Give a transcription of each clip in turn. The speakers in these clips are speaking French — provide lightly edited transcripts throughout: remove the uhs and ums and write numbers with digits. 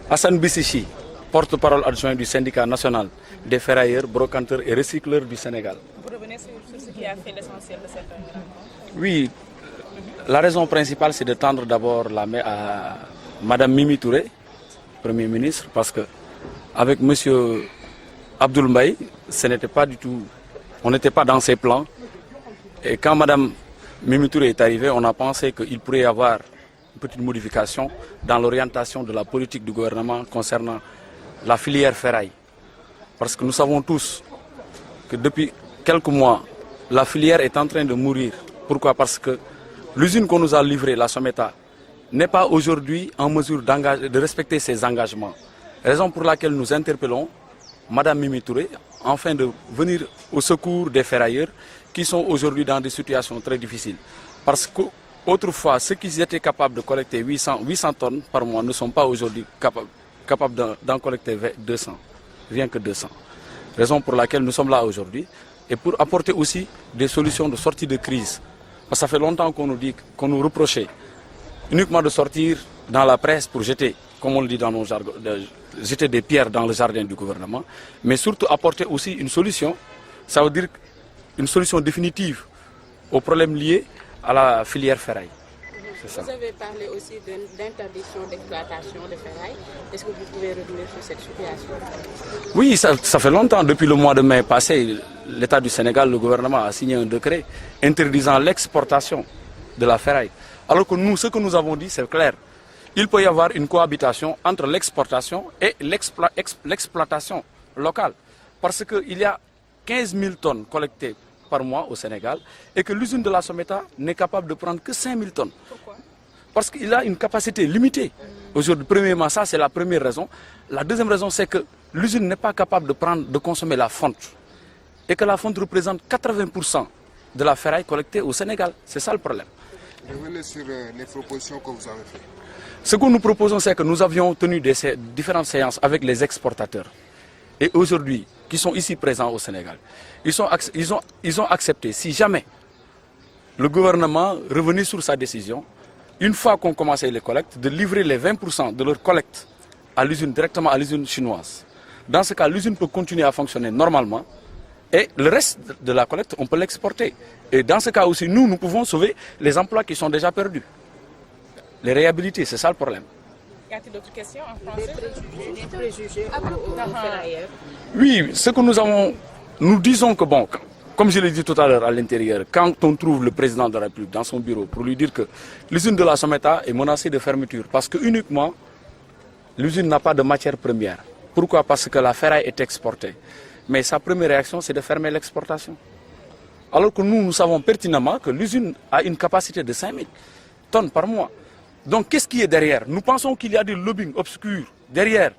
Hassan Bissichi, porte-parole adjoint du syndicat national des ferrailleurs, brocanteurs et recycleurs du Sénégal. Vous revenez sur ce qui a fait l'essentiel de cette rencontre? Oui, la raison principale, c'est de tendre d'abord la main à Madame Mimi Touré, Premier ministre, parce que avec Monsieur Abdoul Mbaye, ce n'était pas du tout, on n'était pas dans ses plans. Et quand Madame Mimi Touré est arrivée, on a pensé qu'il pourrait y avoir une petite modification dans l'orientation de la politique du gouvernement concernant la filière ferraille. Parce que nous savons tous que depuis quelques mois, la filière est en train de mourir. Pourquoi? Parce que l'usine qu'on nous a livrée, la Someta, n'est pas aujourd'hui en mesure de respecter ses engagements. Raison pour laquelle nous interpellons Madame Mimi Touré afin de venir au secours des ferrailleurs qui sont aujourd'hui dans des situations très difficiles. Parce qu'autrefois, ceux qui étaient capables de collecter 800 tonnes par mois ne sont pas aujourd'hui capables d'en collecter 200, rien que 200. Raison pour laquelle nous sommes là aujourd'hui et pour apporter aussi des solutions de sortie de crise. Parce que ça fait longtemps qu'on nous dit, qu'on nous reprochait uniquement de sortir dans la presse pour jeter, comme on le dit dans nos jargons, jeter des pierres dans le jardin du gouvernement, mais surtout apporter aussi une solution, ça veut dire une solution définitive aux problèmes liés à la filière ferraille. Vous avez parlé aussi d'interdiction d'exploitation de ferraille. Est-ce que vous pouvez revenir sur cette situation? Oui, ça fait longtemps. Depuis le mois de mai passé, l'État du Sénégal, le gouvernement a signé un décret interdisant l'exportation de la ferraille. Alors que nous, ce que nous avons dit, c'est clair. Il peut y avoir une cohabitation entre l'exportation et l'exploitation locale. Parce qu'il y a 15 000 tonnes collectées par mois au Sénégal et que l'usine de la Someta n'est capable de prendre que 5 000 tonnes. Pourquoi? Parce qu'il a une capacité limitée. Aujourd'hui, premièrement, ça c'est la première raison. La deuxième raison, c'est que l'usine n'est pas capable de consommer la fonte. Et que la fonte représente 80% de la ferraille collectée au Sénégal. C'est ça le problème. Revenez sur les propositions que vous avez faites. Ce que nous proposons, c'est que nous avions tenu différentes séances avec les exportateurs. Et aujourd'hui, qui sont ici présents au Sénégal, ils ont accepté, si jamais le gouvernement revenait sur sa décision, une fois qu'on commençait les collectes, de livrer les 20% de leur collecte à l'usine, directement à l'usine chinoise. Dans ce cas, l'usine peut continuer à fonctionner normalement et le reste de la collecte, on peut l'exporter. Et dans ce cas aussi, nous pouvons sauver les emplois qui sont déjà perdus. Les réhabiliter, c'est ça le problème. Y a-t-il d'autres questions en français? Des préjugés aux ferrailleurs. Oui, ce que nous disons que bon, comme je l'ai dit tout à l'heure à l'intérieur, quand on trouve le président de la République dans son bureau pour lui dire que l'usine de la Someta est menacée de fermeture parce que uniquement l'usine n'a pas de matière première. Pourquoi? Parce que la ferraille est exportée. Mais sa première réaction, c'est de fermer l'exportation. Alors que nous savons pertinemment que l'usine a une capacité de 5 000 tonnes par mois. Donc qu'est-ce qui est derrière? Nous pensons qu'il y a des lobbying obscurs derrière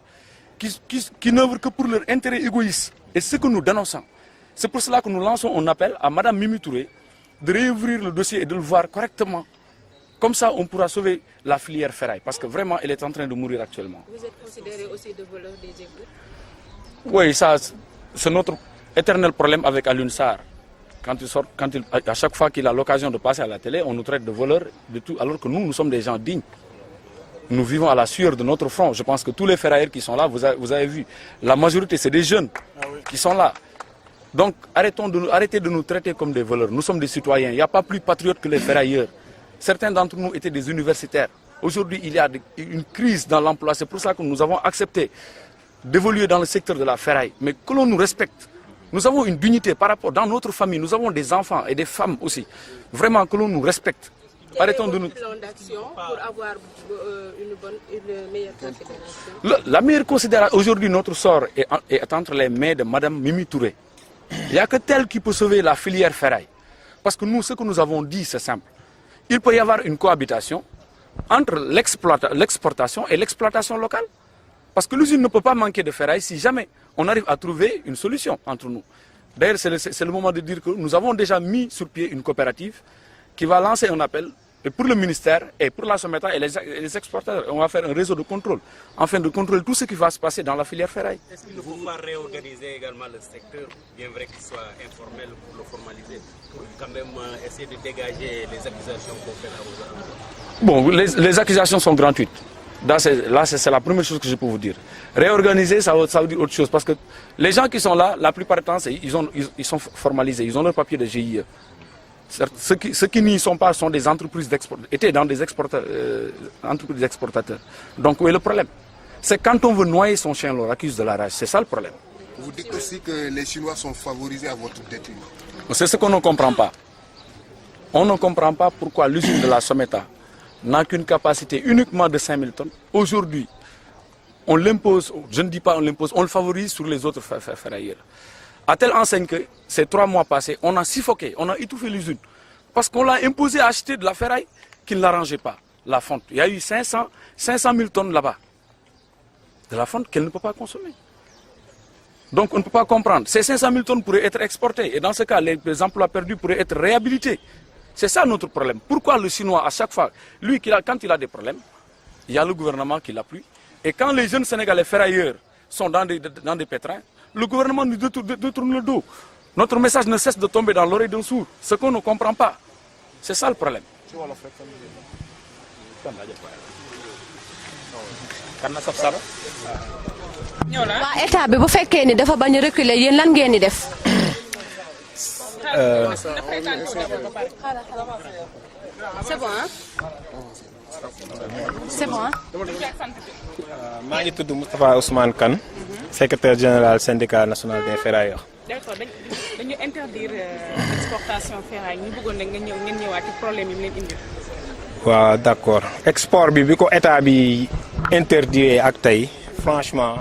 qui n'œuvrent que pour leur intérêt égoïste. Et ce que nous dénonçons. C'est pour cela que nous lançons un appel à Mme Mimi Touré de réouvrir le dossier et de le voir correctement. Comme ça, on pourra sauver la filière ferraille. Parce que vraiment, elle est en train de mourir actuellement. Vous êtes considéré aussi de voleur des égouts? Oui, ça, c'est notre éternel problème avec Alioune Sarr. À chaque fois qu'il a l'occasion de passer à la télé, on nous traite de voleurs, de tout, alors que nous sommes des gens dignes. Nous vivons à la sueur de notre front. Je pense que tous les ferrailleurs qui sont là, vous avez vu, la majorité, c'est des jeunes qui sont là. Donc arrêtez de nous traiter comme des voleurs. Nous sommes des citoyens. Il n'y a pas plus patriotes que les ferrailleurs. Certains d'entre nous étaient des universitaires. Aujourd'hui, il y a une crise dans l'emploi. C'est pour ça que nous avons accepté d'évoluer dans le secteur de la ferraille. Mais que l'on nous respecte. Nous avons une dignité par rapport, dans notre famille, nous avons des enfants et des femmes aussi. Vraiment que l'on nous respecte. Arrêtons de nous... plan d'action pour avoir une meilleure considération. La meilleure considération, aujourd'hui, notre sort est entre les mains de Mme Mimi Touré. Il n'y a que tel qui peut sauver la filière ferraille. Parce que nous, ce que nous avons dit, c'est simple. Il peut y avoir une cohabitation entre l'exportation et l'exploitation locale. Parce que l'usine ne peut pas manquer de ferraille si jamais on arrive à trouver une solution entre nous. D'ailleurs, c'est le moment de dire que nous avons déjà mis sur pied une coopérative qui va lancer un appel pour le ministère et pour la Someta et les exportateurs. On va faire un réseau de contrôle afin de contrôler tout ce qui va se passer dans la filière ferraille. Est-ce qu'il ne faut pas réorganiser également le secteur, bien vrai qu'il soit informel pour le formaliser, pour quand même essayer de dégager les accusations qu'on fait à vos alentours? Bon, les accusations sont gratuites. Là, c'est la première chose que je peux vous dire. Réorganiser, ça veut dire autre chose. Parce que les gens qui sont là, la plupart du temps, ils sont formalisés. Ils ont leur papier de GIE. Ceux qui n'y sont pas sont des entreprises étaient dans des entreprises d'exportateurs. Donc, où est le problème? C'est quand on veut noyer son chien, on l'accuse de la rage. C'est ça le problème. Vous dites aussi que les Chinois sont favorisés à votre détriment. C'est ce qu'on ne comprend pas. On ne comprend pas pourquoi l'usine de la Someta n'a qu'une capacité uniquement de 5000 tonnes. Aujourd'hui, on l'impose, je ne dis pas on l'impose, on le favorise sur les autres ferrailleurs. À telle enseigne que ces 3 mois passés, on a suffoqué, on a étouffé l'usine. Parce qu'on l'a imposé à acheter de la ferraille qui ne l'arrangeait pas, la fonte. Il y a eu 500 000 tonnes là-bas de la fonte qu'elle ne peut pas consommer. Donc on ne peut pas comprendre. Ces 500 000 tonnes pourraient être exportées. Et dans ce cas, les emplois perdus pourraient être réhabilités. C'est ça notre problème. Pourquoi le Chinois, à chaque fois, lui, quand il a des problèmes, il y a le gouvernement qui l'appuie. Et quand les jeunes Sénégalais ferrailleurs sont dans des pétrins, le gouvernement nous détourne le dos. Notre message ne cesse de tomber dans l'oreille d'un sourd. Ce qu'on ne comprend pas. C'est ça le problème. waa état bi bu fekkee ni dafa bañ a reculer yéen lan ngeen di def. C'est bon, hein? C'est bon, hein? maa ngi tudd Moustapha Ousmane Kane, secrétaire général syndicat national des ferrailleurs. D'accord dañu interdire exportation ferraille ñu bëggoon nag ngeen ñëwaat ci problème yi mu leen indi. waaw d'accord export bi ko état bi interdire ak tey franchement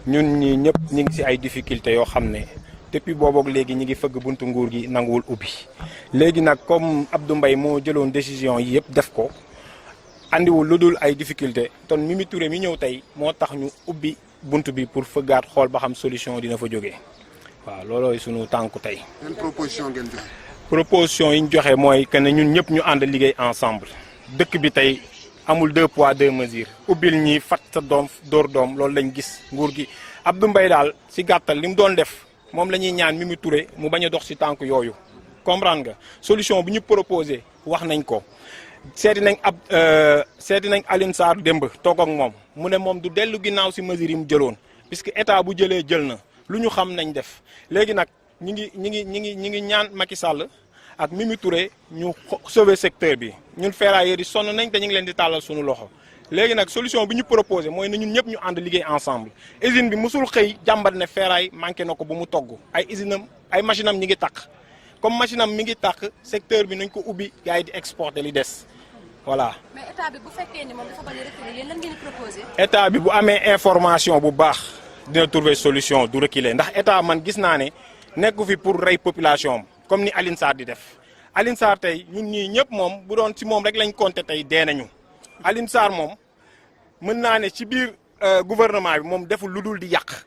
ñun ñi ñëpp ñu ngi ci ay difficultés yoo xam ne depuis boobook léegi ñi ngi fëgg buntu nguur gi nanguwul ubbi léegi nag comme Abdou Mbaye moo jëloon décision yi yëpp def ko andiwul lu dul ay difficultés ton Mimi Touré mi ñëw tey moo tax ñu ubbi bunt bi pour fëggaat xool ba xam solution dina fa jógee waaw loolooy sunu tànku tey. Une proposition ngeen joxe. proposition yi ñu joxe mooy que ne ñun ñëpp ñu ànd liggéey ensemble dëkk bi tey amul 2 poids 2 mesures ubbil ñi fat sa doom dóor doom loolu lañ gis nguur gi Abdou Mbaye daal ci gàttal li mu doon def moom la ñuy ñaan Mimi Touré mu bañ a dox ci tànk yooyu comprendre nga solution bi ñu proposé wax nañ ko seeti nañ Alioune Sarr démb toog ak moom mu ne moom du dellu ginnaaw ci mesures yi mu jëloon puisque état bu jëlee jël na lu ñu xam nañ def léegi nag ñi ngi ñaan Macky Sall ak Mimi Touré ñu sauver secteur bi ñun ferrailleurs yi sonn nañ te ñu ngi leen di tàllal suñu loxo léegi nag solution bi ñu proposé mooy ne ñun ñëpp ñu ànd liggéey ensemble usine bi musul xëy jàmbat ne ferraille manqué na ko ba mu togg ay usine am ay machine am ñi ngi tàq comme machine am mi ngi tàq secteur bi nañ ko ubbi gars yi di exporter li des voilà. mais état bi bu fekkee ni moom dafa bañ a reculer yéen lan ngeen di proposé. état bi bu amee information bu baax dina trouver solution du reculer ndax état man gis naa ne nekku fi pour rey population am comme ni Alioune Sarr di def Alioune Sarr tey ñun ñii ñëpp moom bu doon ci moom rek lañ compté tey dee nañu Alioune Sarr moom mën naa ne ci biir gouvernement bi moom deful lu dul di yàq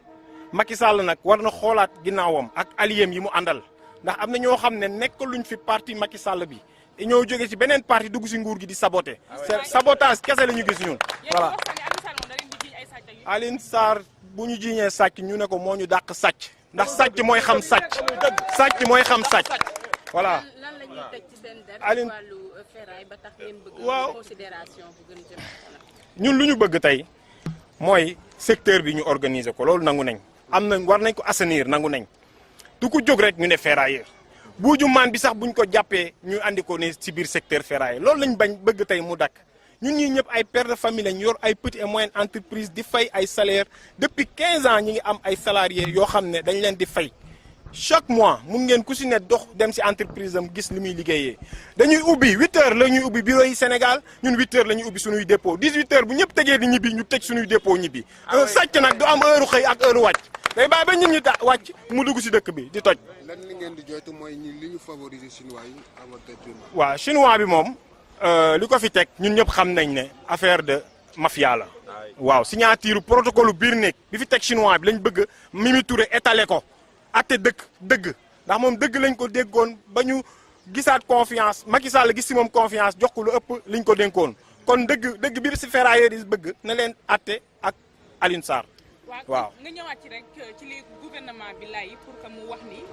Macky Sall nag war na xoolaat ginnaawam ak alliés yi mu àndal ndax am na ñoo xam ne nekkaluñ fi parti Macky Sall bi ñoo jóge ci beneen parti dugg ci nguur gi di saboter sabotage kese la ñu gis ñun voilà Alioune Sarr bu ñu jiiñee sàcc ñu ne ko moo ñu dàq sàcc ndax sàcc mooy xam sàcc mooy xam sàcc voilà. lan la ñuy teg ci seen der Alioune wàllu ferraille ba tax ngeen bëgg waaw considération bu gën jëm ñun lu ñu bëgg tey mooy secteur bi ñu organiser ko loolu nangu nañ am nañ war nañ ko assainir nangu nañ du ko jóg rek ñu ne ferrailleur buuju maan bi sax buñ ko jàppee ñu andi ko ne ci biir secteur ferrailleur loolu lañ bañ bëgg tey mu dakk ñun ñii ñëpp ay pères de famille lañ yor ay petites et moyennes entreprises di fay ay salaires depuis 15 ans ñi ngi am ay salariés yoo xam ne dañ leen di fay chaque mois mun ngeen ku si ne dox dem si entreprise am gis li muy liggéeyee dañuy ubbi 8h la ñuy ubbi bureau yi Sénégal ñun 8h la ñuy ubbi suñuy dépôt 18h bu ñëpp tegee di ñibbi ñu tëj suñuy dépôt ñibbi. sàcc nag du am heure xëy ak heure wàcc day bàyyi ba nit ñi wàcc mu dugg si dëkk bi di toj. lan li ngeen di joytu mooy li ñu favoriser chinois yi à votre détriment. waaw chinois bi moom li ko fi teg ñun ñëpp xam nañ ne affaire de mafia la. waaw signature protocole biir nekk bi fi teg chinois bi lañ bëgg Mimi Touré étaler ko. atte dëgg ndax moom dëgg lañ ko déggoon ba ñu gisaat confiance Macky Sall gis si moom confiance jox ko lu ëpp liñ ko dénkoon kon dëgg bi si ferrailleurs yi bëgg na leen atte ak Alioune Sarr waaw. nga ñëwaat ci rek ci li gouvernement bi lay pour que mu wax ni.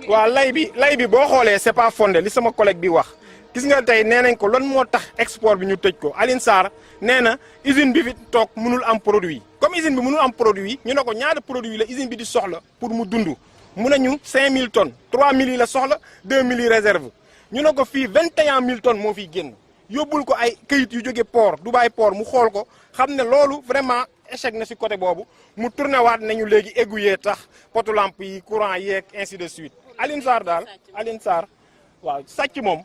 waaw lay bi boo xoolee c'est pas fondé li sama collègue bi wax gis nga tey nee nañ ko lan moo tax export bi ñu tëj ko Alioune Sarr nee na usine bi fi toog mënul am produit comme usine bi mënul am produit ñu ne ko ñaata produit la usine bi di soxla pour mu dund mu ne ñu 5000 tonnes 3000 yi la soxla 2000 yi réserve ñu ne ko fii 21000 tonnes moo fiy génn yóbbul ko ay këyit yu jóge port Dubai port mu xool ko xam ne loolu vraiment échec na si côté boobu mu tourné waat nañu léegi aiguillé tax potu lampe yi courant yeeg ainsi de suite Alioune Sarr daal Alioune Sarr waaw sàcc moom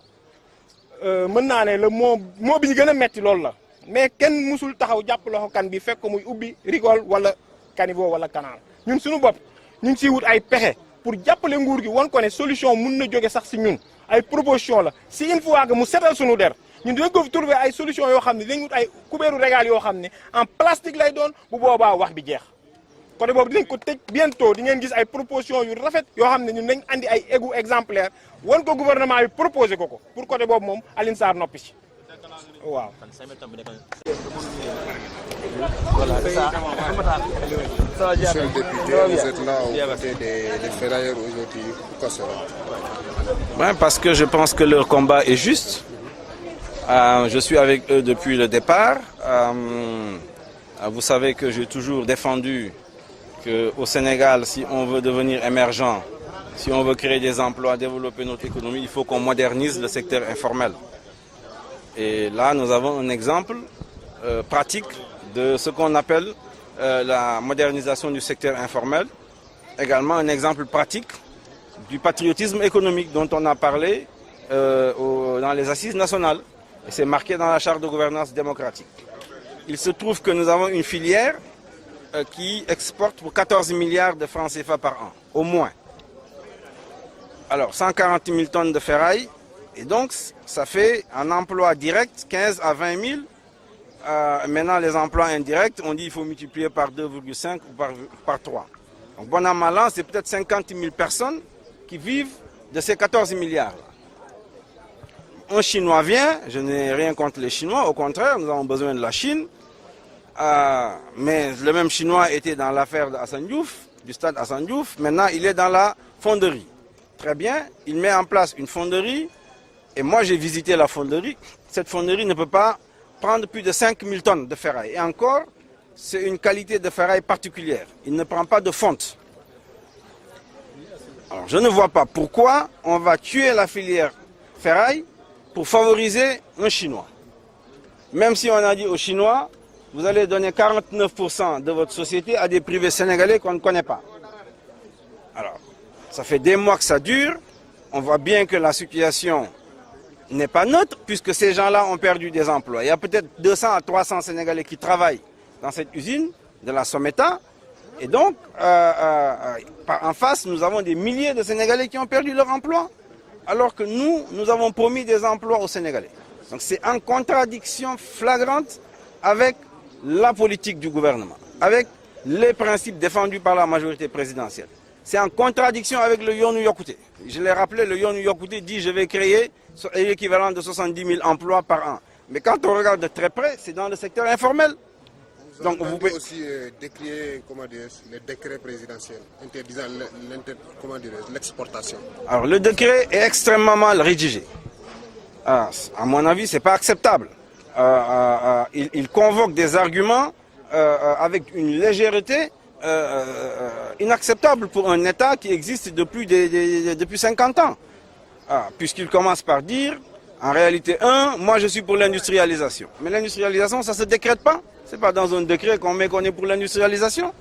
mën naa ne la moo bi ñu gën a metti loolu la mais kenn musul taxaw jàpp loxo kan bi fekk muy ubbi rigole wala caniveau wala canal ñun suñu bopp ñu ngi siy wut ay pexe pour jàppale nguur gi won ko ne solution mun na jóge sax si ñun ay proposition la si une fois que mu setal suñu der ñun dinañ ko fi trouver ay solution yoo xam ne dinañ wut ay kubéeru régal yoo xam ne en plastique lay doon bu boobaa wax bi jeex côté boobu dinañ ko tëj bientôt di ngeen gis ay proposition yu rafet yoo xam ne ñun nañ andi ay égout exemplaire wan ko gouvernement bi proposé ko pour côté boobu moom Alioune Sarr noppi si waaw. Monsieur le député, vous êtes là aux côtés des ferrailleurs aujourd'hui. Pourquoi cela? Ouais, parce que je pense que leur combat est juste. Je suis avec eux depuis le départ. Vous savez que j'ai toujours défendu qu'au Sénégal, si on veut devenir émergent, si on veut créer des emplois, développer notre économie, il faut qu'on modernise le secteur informel. Et là, nous avons un exemple pratique de ce qu'on appelle la modernisation du secteur informel. Également un exemple pratique du patriotisme économique dont on a parlé dans les assises nationales. Et c'est marqué dans la charte de gouvernance démocratique. Il se trouve que nous avons une filière qui exporte pour 14 milliards de francs CFA par an, au moins. Alors, 140 000 tonnes de ferraille, et donc ça fait un emploi direct, 15 à 20 000. Maintenant, les emplois indirects, on dit qu'il faut multiplier par 2,5 ou par 3. Donc, bon an, mal an, c'est peut-être 50 000 personnes qui vivent de ces 14 milliards. Un Chinois vient, je n'ai rien contre les Chinois, au contraire, nous avons besoin de la Chine. Mais le même Chinois était dans l'affaire d'Assane Diouf, du stade Assane Diouf. Maintenant, il est dans la fonderie. Très bien, il met en place une fonderie. Et moi, j'ai visité la fonderie. Cette fonderie ne peut pas prendre plus de 5000 tonnes de ferraille. Et encore, c'est une qualité de ferraille particulière. Il ne prend pas de fonte. Alors, je ne vois pas pourquoi on va tuer la filière ferraille pour favoriser un Chinois. Même si on a dit aux Chinois, vous allez donner 49% de votre société à des privés sénégalais qu'on ne connaît pas. Alors, ça fait des mois que ça dure. On voit bien que la situation n'est pas neutre, puisque ces gens-là ont perdu des emplois. Il y a peut-être 200 à 300 Sénégalais qui travaillent dans cette usine de la Someta. Et donc, en face, nous avons des milliers de Sénégalais qui ont perdu leur emploi, alors que nous avons promis des emplois aux Sénégalais. Donc c'est en contradiction flagrante avec la politique du gouvernement, avec les principes défendus par la majorité présidentielle. C'est en contradiction avec le Yonu Yokouté. Je l'ai rappelé, le Yonu Yokouté dit je vais créer l'équivalent de 70 000 emplois par an. Mais quand on regarde de très près, c'est dans le secteur informel. Donc vous pouvez aussi décrier le décret présidentiel interdisant l'exportation. Alors le décret est extrêmement mal rédigé. À mon avis, ce n'est pas acceptable. Il convoque des arguments avec une légèreté inacceptable pour un État qui existe depuis 50 ans. Puisqu'il commence par dire, en réalité, moi je suis pour l'industrialisation. Mais l'industrialisation, ça ne se décrète pas. Ce n'est pas dans un décret qu'on met qu'on est pour l'industrialisation.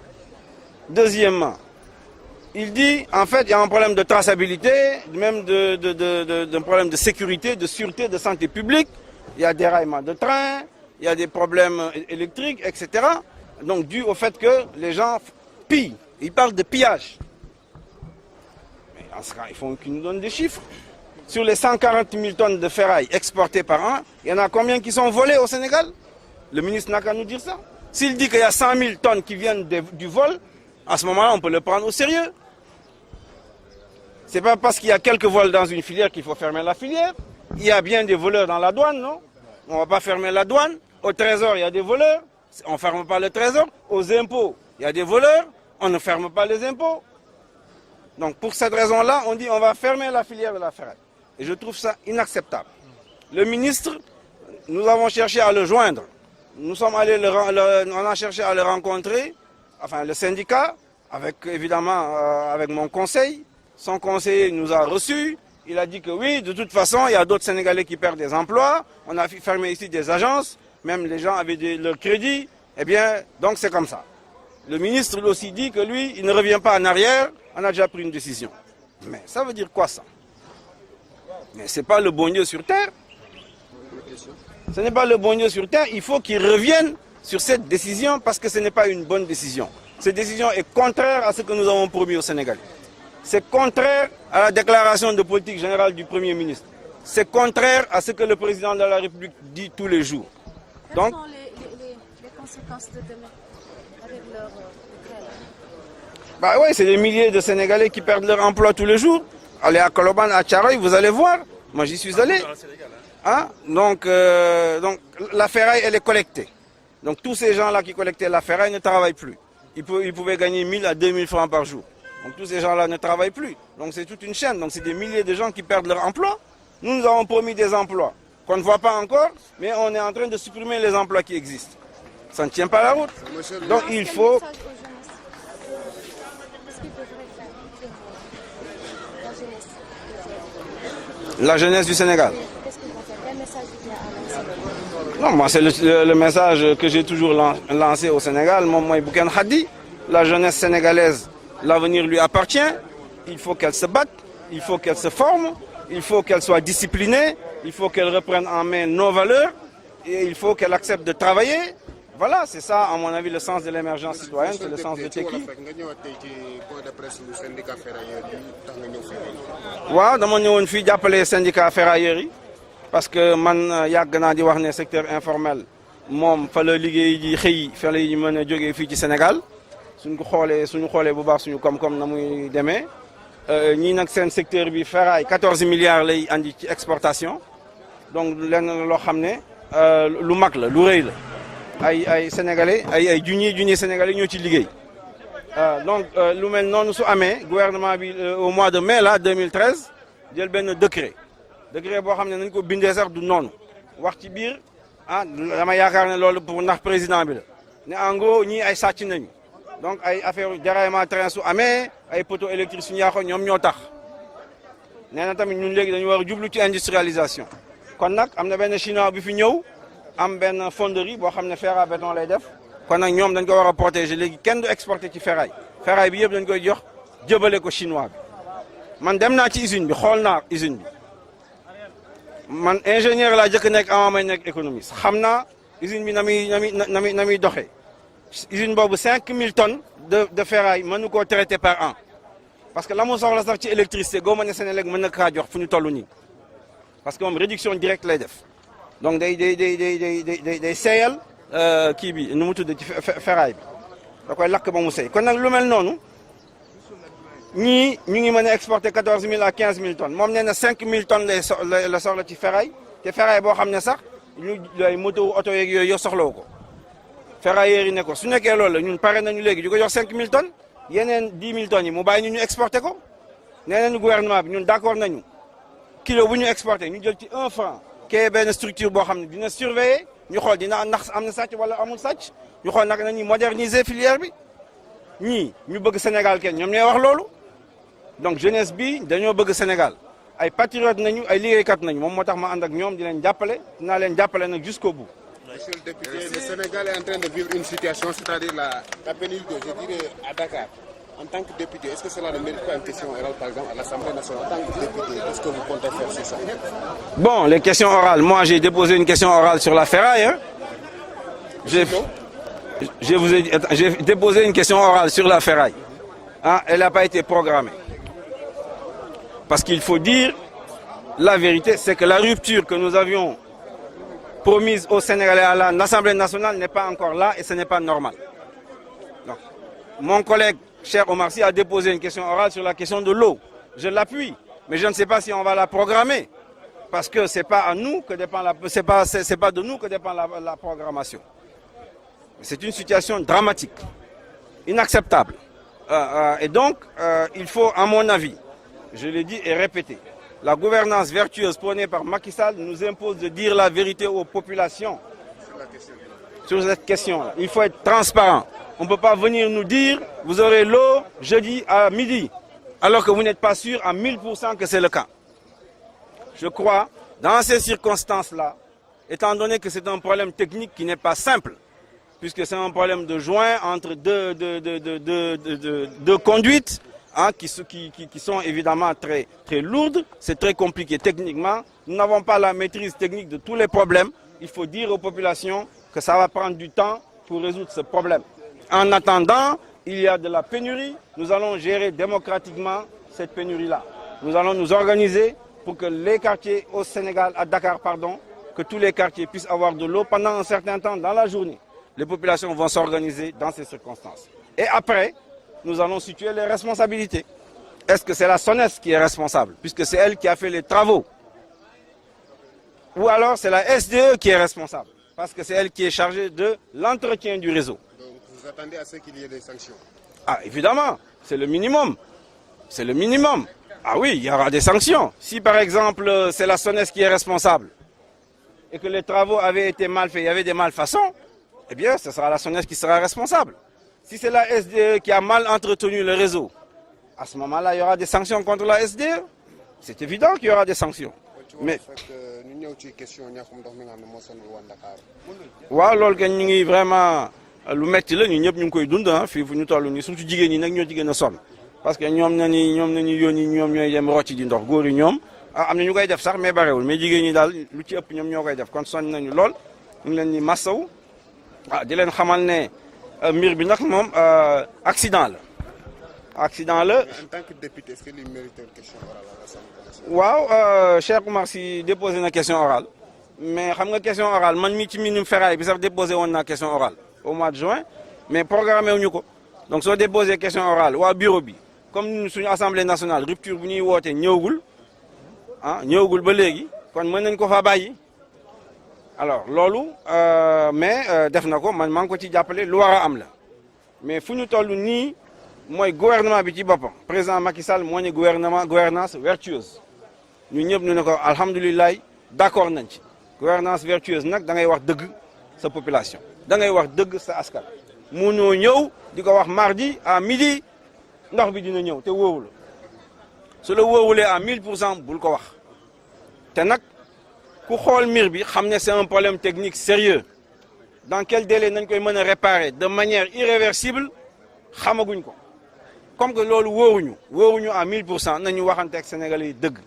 Deuxièmement, il dit, en fait, il y a un problème de traçabilité, même d'un problème de sécurité, de sûreté, de santé publique. Il y a des déraillements de train, il y a des problèmes électriques, etc. Donc, dû au fait que les gens pillent. Ils parlent de pillage. Mais en ce cas, il faut qu'ils nous donnent des chiffres. Sur les 140 000 tonnes de ferraille exportées par an, il y en a combien qui sont volées au Sénégal? Le ministre n'a qu'à nous dire ça. S'il dit qu'il y a 100 000 tonnes qui viennent du vol, à ce moment-là, on peut le prendre au sérieux. Ce n'est pas parce qu'il y a quelques vols dans une filière qu'il faut fermer la filière. Il y a bien des voleurs dans la douane, non? On ne va pas fermer la douane. Au trésor, il y a des voleurs. On ne ferme pas le trésor. Aux impôts, il y a des voleurs. On ne ferme pas les impôts. Donc pour cette raison-là, on dit on va fermer la filière de la ferraille. Et je trouve ça inacceptable. Le ministre, nous avons cherché à le joindre. Nous sommes allés, on a cherché à le rencontrer, enfin le syndicat, avec évidemment avec mon conseil. Son conseiller nous a reçus. Il a dit que oui, de toute façon, il y a d'autres Sénégalais qui perdent des emplois. On a fermé ici des agences, même les gens avaient leur crédit. Eh bien, donc c'est comme ça. Le ministre lui aussi dit que lui, il ne revient pas en arrière. On a déjà pris une décision. Mais ça veut dire quoi ça? Mais ce n'est pas le bon Dieu sur terre. Ce n'est pas le bon Dieu sur terre. Il faut qu'il revienne sur cette décision parce que ce n'est pas une bonne décision. Cette décision est contraire à ce que nous avons promis au Sénégal. C'est contraire à la déclaration de politique générale du Premier ministre. C'est contraire à ce que le président de la République dit tous les jours. Donc, quelles sont les conséquences de demain avec leur oui, c'est des milliers de Sénégalais qui perdent leur emploi tous les jours. Allez à Koloban, à Tcharoy, vous allez voir. Moi, j'y suis allé. Hein? Donc, la ferraille, elle est collectée. Donc, tous ces gens-là qui collectaient la ferraille ne travaillent plus. Ils pouvaient gagner 1000 à 2000 francs par jour. Donc, tous ces gens-là ne travaillent plus. Donc, c'est toute une chaîne. Donc, c'est des milliers de gens qui perdent leur emploi. Nous avons promis des emplois qu'on ne voit pas encore, mais on est en train de supprimer les emplois qui existent. Ça ne tient pas la route. Donc, il faut... La jeunesse du Sénégal. Non, moi c'est le message que j'ai toujours lancé au Sénégal. Moi, Bouken Hadi, la jeunesse sénégalaise, l'avenir lui appartient. Il faut qu'elle se batte, il faut qu'elle se forme, il faut qu'elle soit disciplinée, il faut qu'elle reprenne en main nos valeurs et il faut qu'elle accepte de travailler. Voilà, c'est ça, à mon avis, le sens de l'émergence citoyenne, c'est le sens de Tekki. Waaw dama ñëwoon fii jàppale syndicat ferrailleurs yi parce que man yàgg naa di wax ne secteur informel moom fa la liggéey ji xëy fa la ñu mën a jógee fii ci Sénégal suñu xoolee bu baax suñu koom-koom na muy demee ñii nag seen secteur bi ferraille 14 milliards lay andi ci exportation donc lenn loo xam ne lu mag la lu rëy la. ay sénégalais ay junni sénégalais ñoo ci liggéey donc lu mel noonu su amee gouvernement bi au mois de mai là 2013 jël benn décret boo xam ne nañ ko bindee sax du noonu wax ci biir dama yaakaar ne loolu pour ndax président bi la ne en gros ñii ay sàcc nañu donc ay affaire déraillement train su amee ay poteaux électriques suñu yàqoo ñoom ñoo tax nee na tamit ñun léegi dañu war a jublu ci industrialisation kon nag am na benn chinois bi fi ñëw am benn fonderie boo xam ne fer à béton lay def kon nag ñoom dañ ko war a protéger léegi kenn du exporter ci ferraille bi yëpp dañ koy jox jëbale ko chinois bi man dem naa ci usine bi xool naa usine bi man ingénieur laa jëkk nekk avant may nekk économiste xam naa usine bi na muy doxee usine boobu 5000 tonnes de ferraille mënu koo traiter par an parce que la mu soxla sax ci électricité goo mën a Senelec mën na kaa jox fu ñu toll nii parce que moom réduction directe lay def donc day seeyal kii bi nu mu tudd ci ferraille bi da koy lakk ba mu seey kon nag lu mel noonu ñii ñu ngi mën a exporter 14000 à 15000 tonnes moom nee na 5000 tonnes la soxla ci ferraille te ferraille boo xam ne sax ñu lay moteur oto yeeg yooyu soxlawu ko ferrailleurs yi ne ko su nekkee loolu la ñun pare nañu léegi di ko jox 5000 tonnes yeneen 10 000 tonnes yi mu bàyyi ñu exporter ko nee nañu gouvernement bi ñun d'accord nañu kilo bu ñu exporter ñu jël ci 1 franc. kee benn structure boo xam ne dina surveiller ñu xool dina ndax am na sàcc wala amul sàcc ñu xool naka nañuy moderniser filière bi ñii ñu bëgg Sénégal kenn ñoom ñooy wax loolu donc jeunesse bi dañoo bëgg Sénégal ay patriotes nañu ay liggéeykat nañu moom moo tax ma ànd ak ñoom di leen jàppale dinaa leen jàppale nag jusqu'au bout. Monsieur le député, le Sénégal est en train de vivre une situation, c'est-à-dire la pénurie d'eau, je dirais à Dakar. En tant que député, est-ce que cela ne mérite pas une question orale, par exemple, à l'Assemblée nationale? En tant que député, qu'est-ce que vous comptez faire sur ça? Bon, les questions orales. Moi, j'ai déposé une question orale sur la ferraille. Hein. J'ai déposé une question orale sur la ferraille. Hein, elle n'a pas été programmée. Parce qu'il faut dire, la vérité, c'est que la rupture que nous avions promise au Sénégalais à l'Assemblée nationale n'est pas encore là et ce n'est pas normal. Donc, mon collègue cher Omar Sy a déposé une question orale sur la question de l'eau. Je l'appuie, mais je ne sais pas si on va la programmer, parce que c'est pas à nous que dépend c'est pas de nous que dépend la programmation. C'est une situation dramatique, inacceptable. Et donc, il faut, à mon avis, je l'ai dit et répété, La gouvernance vertueuse prônée par Macky Sall nous impose de dire la vérité aux populations sur cette question-là. Il faut être transparent. On ne peut pas venir nous dire vous aurez l'eau jeudi à midi, alors que vous n'êtes pas sûr à 1000% que c'est le cas. Je crois, dans ces circonstances-là, étant donné que c'est un problème technique qui n'est pas simple, puisque c'est un problème de joint entre deux conduites, hein, qui sont évidemment très lourdes, c'est très compliqué techniquement. Nous n'avons pas la maîtrise technique de tous les problèmes. Il faut dire aux populations que ça va prendre du temps pour résoudre ce problème. En attendant, il y a de la pénurie. Nous allons gérer démocratiquement cette pénurie-là. Nous allons nous organiser pour que les quartiers au Sénégal, à Dakar, pardon, que tous les quartiers puissent avoir de l'eau pendant un certain temps dans la journée. Les populations vont s'organiser dans ces circonstances. Et après, nous allons situer les responsabilités. Est-ce que c'est la SONES qui est responsable, puisque c'est elle qui a fait les travaux? Ou alors c'est la SDE qui est responsable, parce que c'est elle qui est chargée de l'entretien du réseau. Donc vous attendez à ce qu'il y ait des sanctions? Ah, évidemment, c'est le minimum. C'est le minimum. Ah oui, il y aura des sanctions. Si par exemple c'est la SONES qui est responsable et que les travaux avaient été mal faits, il y avait des malfaçons, eh bien ce sera la SONES qui sera responsable. Si c'est la SDE qui a mal entretenu le réseau, à ce moment-là, il y aura des sanctions contre la SDE. C'est évident qu'il y aura des sanctions. Mais waaw loolu que ñu ngi vraiment lu metti la ñu ñëpp ñu ngi koy dund ah fii fu ñu toll nii surtout jigéen ñi nag ñoo ci gën a sonn parce que ñoom nañu yónni ñoom ñooy dem rocci di ndox góor yi ñoom am na ñu koy def sax mais barewul mais jigéen ñi daal lu ci ëpp ñoom ñoo koy def kon sonn nañu lool ñu ngi leen di massaw di leen xamal ne mbir bi nag moom accident la. Accident la. En tant que député, est-ce qu'il mérite une question orale à l'Assemblée nationale? waaw Cheikh Oumar Sy déposé na question orale mais xam nga question orale man mi ci minimum ferraille bi sax déposé woon naa question orale au mois de juin mais programmé wuñu ko donc soo déposé question orale waa bureau bi comme suñu assemblée nationale rupture bu ñuy woote ñëwagul ñëwagul ba léegi kon mën nañ ko fa bàyyi alors loolu mais def na ko man maa ngi ko ci jàppale lu war a am la mais fu ñu toll nii mooy gouvernement bi ci boppam président Macky Sall moo ne gouvernance vertueuse ñu ñëpp ñu ne ko alhamdulilah d'accord nañ ci gouvernance vertueuse nag da ngay wax dëgg sa population da ngay wax dëgg sa askan. munoo ñëw di ko wax mardi à midi ndox bi dina ñëw te wóowu la su la wóowulee à 1000% bul ko wax te nag ku xool mbir bi xam ne c'est un problème technique sérieux dans quel délai nañ koy mën a réparer de manière irréversible xamaguñ ko. Comme que loolu wóoruñu à 1000% nañu waxante ak Sénégalais yi dëgg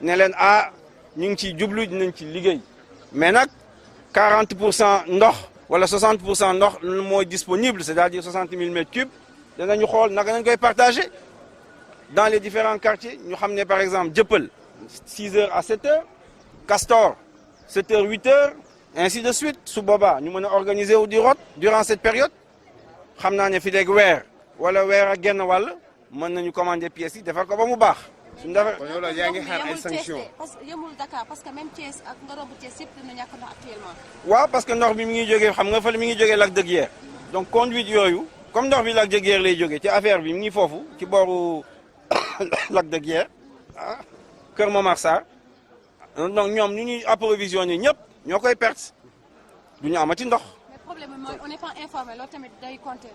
ne leen ñu ngi ciy jublu dinañ ci liggéey mais nag 40% ndox wala 60% ndox mooy disponible c'est-à-dire 60 000 mètres cubes danañu xool naka nañ koy partager dans les différents quartiers ñu xam ne par exemple Dieuppeul 6h à 7h Castor 7h 8h ainsi de suite su boobaa ñu mën a organiser wu di root durant cette période xam naa ne fi léegi weer wala weer ak genn wàll mën nañu commander pièces yi defar ko ba mu baax. suñu defar kon yow la yaa ngi xaar ay sanctions. parce que yemul Dakar parce que même Thiès ak nga romb Thiès yëpp dina ñàkk ndox actuellement. waaw parce que ndox bi mi ngi jógee xam nga fële mi ngi jógee lac de Guiers donc conduite yooyu comme ndox bi lac de Guiers lay jógee ci affaire bi mi ngi foofu ci booru lac de Guiers Kër Momar Sarr donc ñoom ñu ñuy approvisionner ñëpp ñoo koy perte du ñu amati ndox. problème bi mooy on n'est pas informé loolu tamit day compter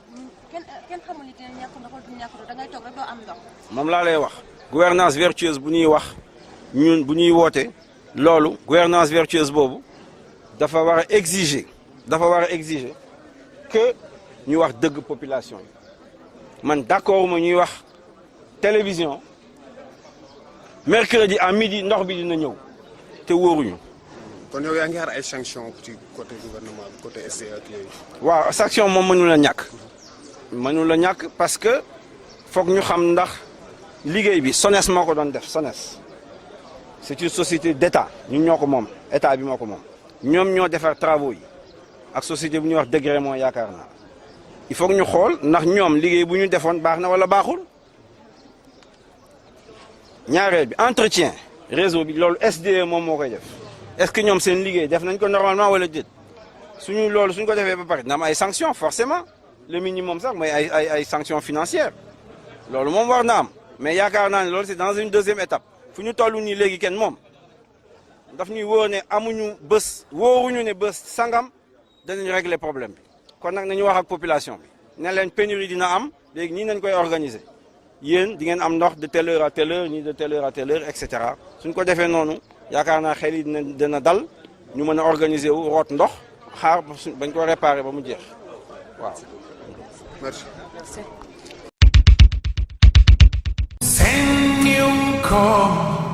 kenn xamul ni dina ñàkk ndox wala du ñàkk ndox da ngay toog rek doo am ndox. moom laa lay wax gouvernance vertueuse bu ñuy wax ñun bu ñuy woote loolu gouvernance vertueuse boobu dafa war a exiger que ñu wax dëgg population yi man d'accord ma ñuy wax télévision mercredi à midi ndox bi dina ñëw te wóoruñu. kon yow yaa ngi xaar ay sanctions ci côté gouvernement bi côté SDE ak yooyu. waaw sanction moom mënu la ñàkk parce que foog ñu xam ndax liggéey bi SONES moo ko doon def SONES c'est une société d'État ñun ñoo ko moom état bi moo ko moom ñoom ñoo defar travaux yi ak société bu ñuy wax Dégré moo yaakaar naa il faut que ñu xool ndax ñoom liggéey bu ñu defoon baax na wala baaxul ñaareel bi entretien réseau bi loolu SDE moom moo koy def. Est-ce que ñoom seen liggéey def nañ ko normalement wala déet suñu ko defee ba pare dina am ay sanctions forcément le minimum sax mooy ay sanctions financières loolu moom war na am mais yaakaar naa ne loolu c'est dans une deuxième étape fu ñu toll nii léegi kenn moom daf ñuy wóor ne amuñu bés wóoruñu ne bés sangam danañ régler problème bi kon nag nañu wax ak population bi ne leen pénurie dina am léegi nii nañ koy organiser yéen di ngeen am ndox de telle heure à telle heure nii de telle heure à telle heure et cetera suñ ko defee noonu yaakaar naa xel yi dina dal ñu mën a organiser wu root ndox xaar bañ ko réparer ba mu jeex waaw. Merci. Send you come,